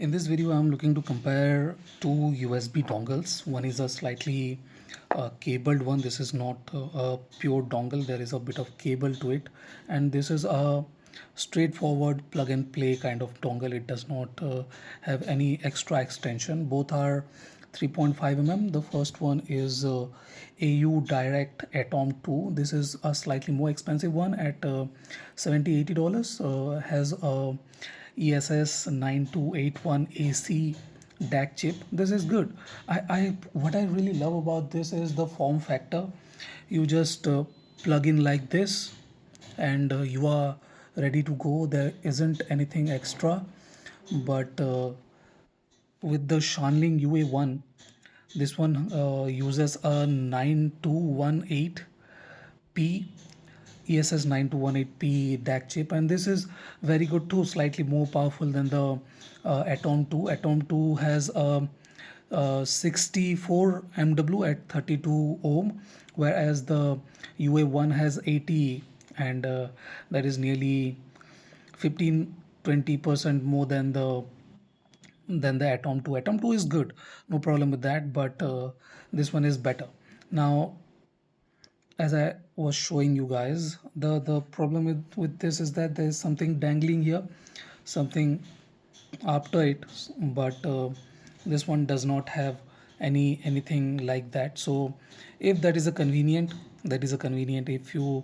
In this video, I'm looking to compare two USB dongles. One is a slightly cabled one. This is not a pure dongle. There is a bit of cable to it. And this is a straightforward plug and play kind of dongle. It does not have any extra extension. Both are 3.5 mm. The first one is AU Direct Atom 2. This is a slightly more expensive one at $70-80. Has a ESS 9281 AC DAC chip. This is good. What I really love about this is the form factor. You just plug in like this and you are ready to go. There isn't anything extra, but with the Shanling UA1, this one uses a 9218P ESS 9218P DAC chip, and this is very good too, slightly more powerful than the Atom 2. Atom 2 has a 64 MW at 32 ohm, whereas the UA1 has 80, and that is nearly 15-20% more than the Atom 2. Atom 2 is good, no problem with that, but this one is better. Now, as I was showing you guys, the problem with this is that there is something dangling here, something after it, but this one does not have anything like that. So if that is a convenient, that is a convenient. If you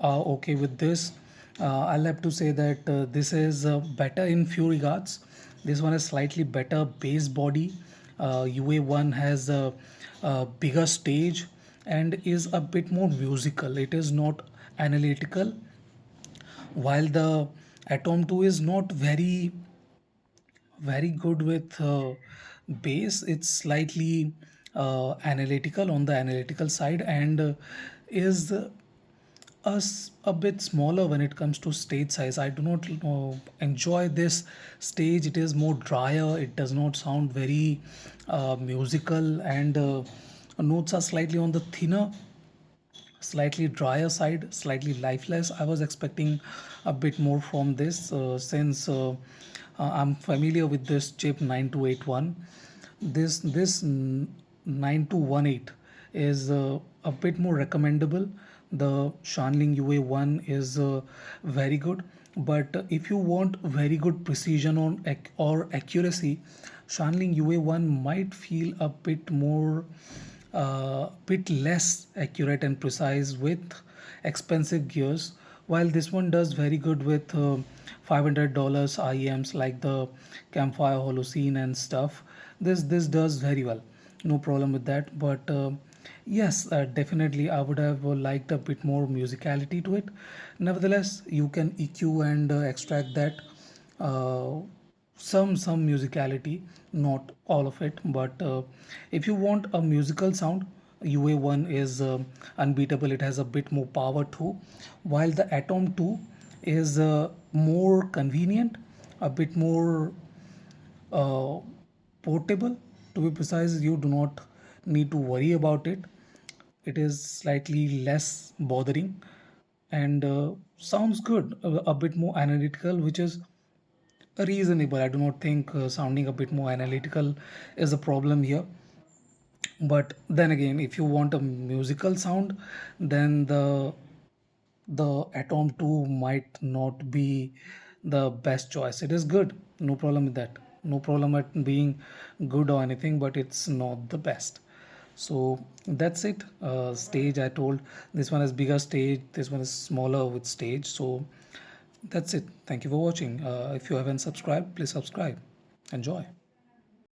are okay with this, I'll have to say that this is better in few regards. This one is slightly better base body. UA1 has a bigger stage and is a bit more musical. It is not analytical, while the Atom 2 is not very good with bass. It's slightly analytical, on the analytical side, and is a bit smaller when it comes to stage size. I do not enjoy this stage. It is more drier. It does not sound very musical, and notes are slightly on the thinner, slightly drier side, slightly lifeless. I was expecting a bit more from this, since I'm familiar with this chip 9281. This 9218 is a bit more recommendable. The Shanling UA1 is very good, but if you want very good precision or accuracy, Shanling UA1 might feel a bit more bit less accurate and precise with expensive gears, while this one does very good with $500 IEMs like the Campfire Holocene and stuff. This does very well, no problem with that. But yes, definitely I would have liked a bit more musicality to it. Nevertheless, you can EQ and extract that some musicality, not all of it. But if you want a musical sound, UA1 is unbeatable. It has a bit more power too, while the Atom 2 is more convenient, a bit more uh, portable. To be precise, you do not need to worry about it. It is slightly less bothering, and sounds good, a bit more analytical, which is reasonable. I do not think sounding a bit more analytical is a problem here. But then again, if you want a musical sound, then the Atom 2 might not be the best choice. It is good, no problem with that. No problem at being good or anything, but it's not the best. So that's it. Stage, I told, this one is bigger stage, this one is smaller with stage. So that's it. Thank you for watching. If you haven't subscribed, please subscribe. Enjoy.